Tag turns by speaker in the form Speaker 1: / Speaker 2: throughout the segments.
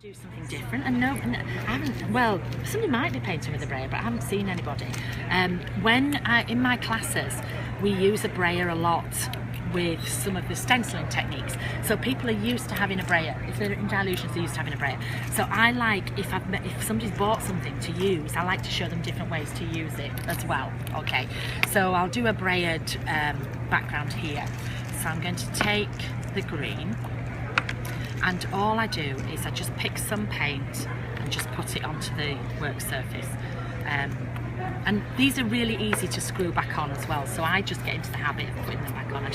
Speaker 1: Do something different, and I haven't. Well, somebody might be painting with a brayer, but I haven't seen anybody. In my classes, we use a brayer a lot with some of the stenciling techniques. So people are used to having a brayer. If they're in dilutions, they're used to having a brayer. So I like, if somebody's bought something to use, I like to show them different ways to use it as well. Okay, so I'll do a brayered background here. So I'm going to take the green, and all I do is I just pick some paint and just put it onto the work surface. And these are really easy to screw back on as well, so I just get into the habit of putting them back on. I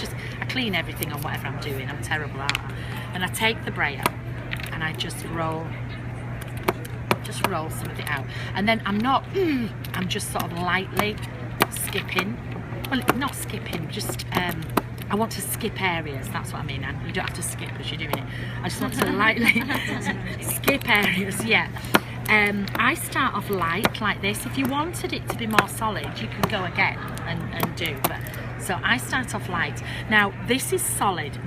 Speaker 1: clean everything on whatever I'm doing. I'm terrible at that. And I take the brayer and I just roll some of it out. And then I'm just sort of lightly skipping. Well, not skipping, just I want to skip areas, that's what I mean. And you don't have to skip as you're doing it. I just want to lightly skip areas, yeah. I start off light like this. If you wanted it to be more solid, you can go again and do. But so I start off light. Now this is solid,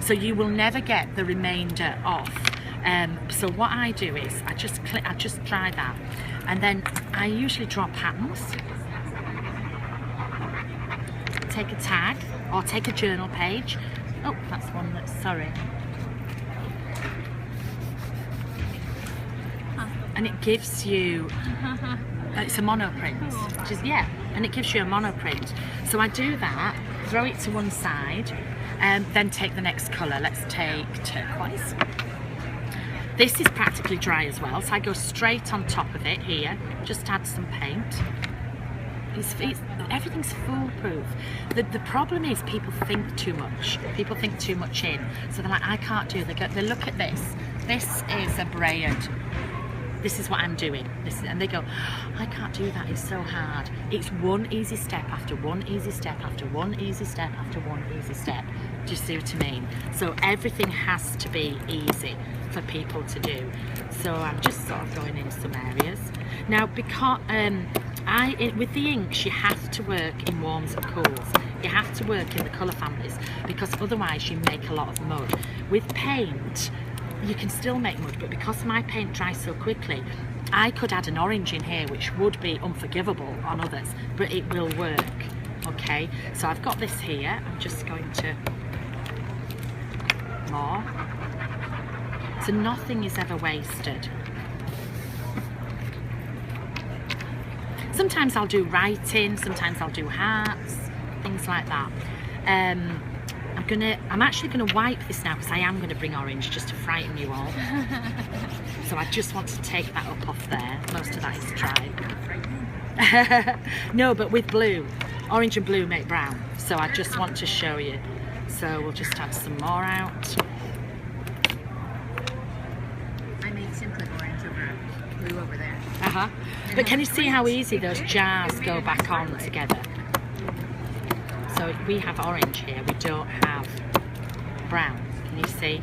Speaker 1: so you will never get the remainder off. So what I do is I just dry that, and then I usually draw patterns. Take a tag or take a journal page. Oh, that's one that's, sorry. And it gives you, it's a monoprint, which is, yeah, and it gives you a monoprint. So I do that, throw it to one side, and then take the next colour. Let's take turquoise. This is practically dry as well, so I go straight on top of it here, just add some paint. Everything's foolproof. The problem is people think too much. People think too much in. So they're like, I can't do it. They look at this. This is a brayered. This is what I'm doing. And they go, I can't do that. It's so hard. It's one easy step after one easy step after one easy step after one easy step. Do you see what I mean? So everything has to be easy for people to do. So I'm just sort of going in some areas. Now, because with the inks, you have to work in warms and cools. You have to work in the colour families, because otherwise you make a lot of mud. With paint, you can still make mud, but because my paint dries so quickly, I could add an orange in here, which would be unforgivable on others, but it will work. Okay, so I've got this here. I'm just going to more. So nothing is ever wasted. Sometimes I'll do writing, sometimes I'll do hearts, things like that. I'm actually gonna wipe this now, because I am gonna bring orange just to frighten you all. So I just want to take that up off there. Most of that is dry. No, but with blue, orange and blue make brown. So I just want to show you. So we'll just add some more out.
Speaker 2: I made simply orange over blue over there.
Speaker 1: But can you see how easy those jars go back on together? So we have orange here, we don't have brown. Can you see?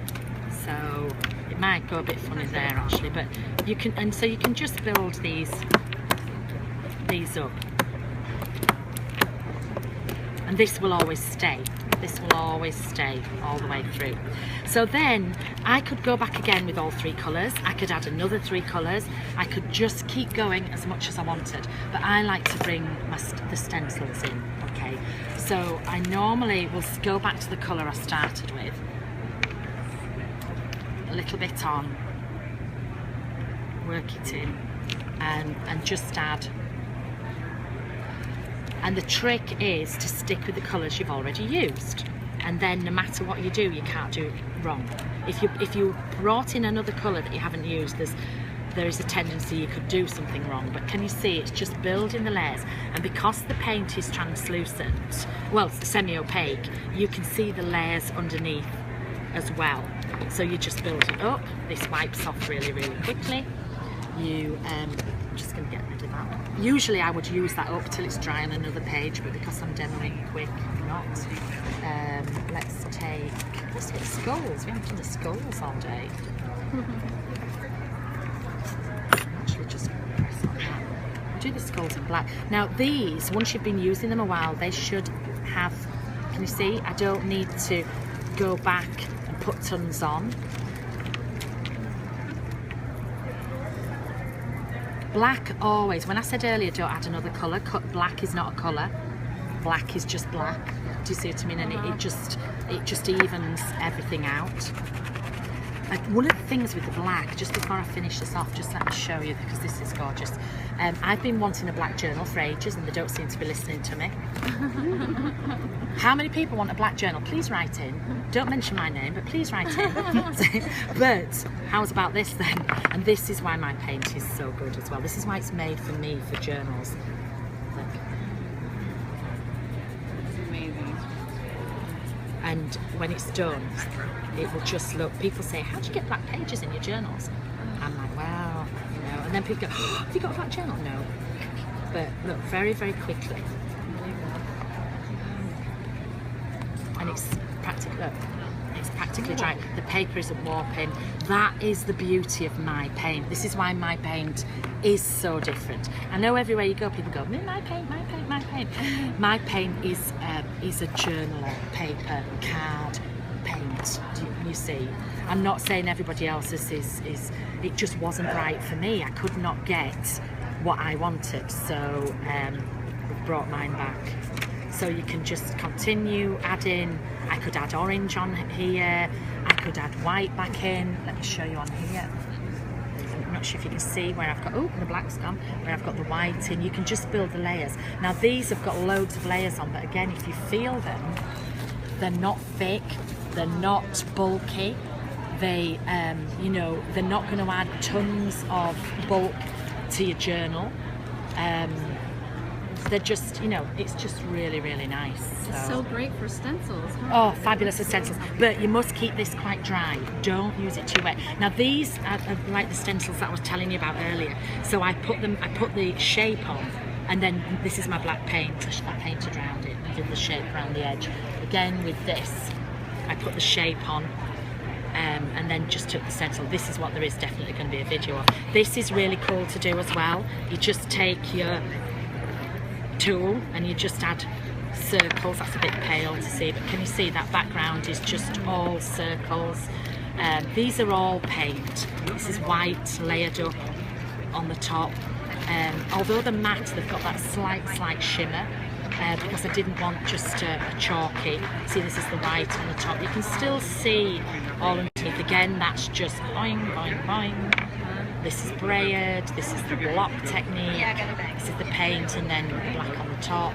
Speaker 1: So it might go a bit funny there actually, but you can, and so you can just build these up. And this will always stay. This will always stay all the way through. So then I could go back again with all three colours. I could add another three colours. I could just keep going as much as I wanted. But I like to bring the stencils in, okay? So I normally will go back to the colour I started with. A little bit on. Work it in. And just add. And the trick is to stick with the colours you've already used, and then no matter what you do, you can't do it wrong. If you brought in another colour that you haven't used, there is a tendency you could do something wrong. But can you see, it's just building the layers, and because the paint is translucent, well, it's semi-opaque, you can see the layers underneath as well. So you just build it up. This wipes off really, really quickly. I'm just going to get rid of that. Usually I would use that up till it's dry on another page, but because I'm demoing quick, I'm not. Let's take the skulls. We haven't done the skulls all day. Actually, just press on that. Do the skulls in black. Now these, once you've been using them a while, they should have, can you see? I don't need to go back and put tons on. Black always, when I said earlier don't add another colour, black is not a colour. Black is just black. Do you see what I mean? And it just evens everything out. One of the things with the black, just before I finish this off, just let me show you because this is gorgeous. I've been wanting a black journal for ages and they don't seem to be listening to me. How many people want a black journal? Please write in. Don't mention my name, but please write in. But how's about this then? And this is why my paint is so good as well. This is why it's made for me, for journals. Look.
Speaker 3: It's amazing.
Speaker 1: And when it's done, it will just look, people say, how do you get black pages in your journals? I'm like, well, you know, and then people go, oh, have you got a black journal? No. But look, very, very quickly. And it's practically dry. The paper isn't warping. That is the beauty of my paint. This is why my paint is so different. I know everywhere you go, people go, my paint, my paint, my paint. My paint is a journal, paper, card, paint. You see, I'm not saying everybody else's is. It just wasn't right for me. I could not get what I wanted, so we've brought mine back. So you can just continue adding. I could add orange on here. I could add white back in. Let me show you on here. I'm not sure if you can see where I've got, oh, the black's gone, where I've got the white in. You can just build the layers. Now these have got loads of layers on, but again, if you feel them, they're not thick, they're not bulky. They, you know, they're not going to add tons of bulk to your journal. They're just, you know, it's just really, really nice.
Speaker 3: It's so great for stencils. Huh?
Speaker 1: Oh, fabulous for stencils. But you must keep this quite dry. Don't use it too wet. Now these are like the stencils that I was telling you about earlier. So I put the shape on, and then this is my black paint. I painted around it and did the shape around the edge. Again with this, I put the shape on. And then just took the stencil. This is what there is definitely going to be a video of. This is really cool to do as well. You just take your tool and you just add circles. That's a bit pale to see, but can you see that background is just all circles. These are all paint. This is white layered up on the top. Although they're matte, they've got that slight shimmer. Because I didn't want just a chalky. See, this is the white on the top. You can still see all underneath. Again, that's just boing, boing, boing. This is braid. This is the block technique. This is the paint, and then black on the top.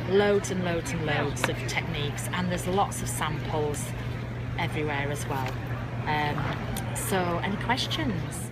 Speaker 1: Loads and loads and loads of techniques, and there's lots of samples everywhere as well. So, any questions?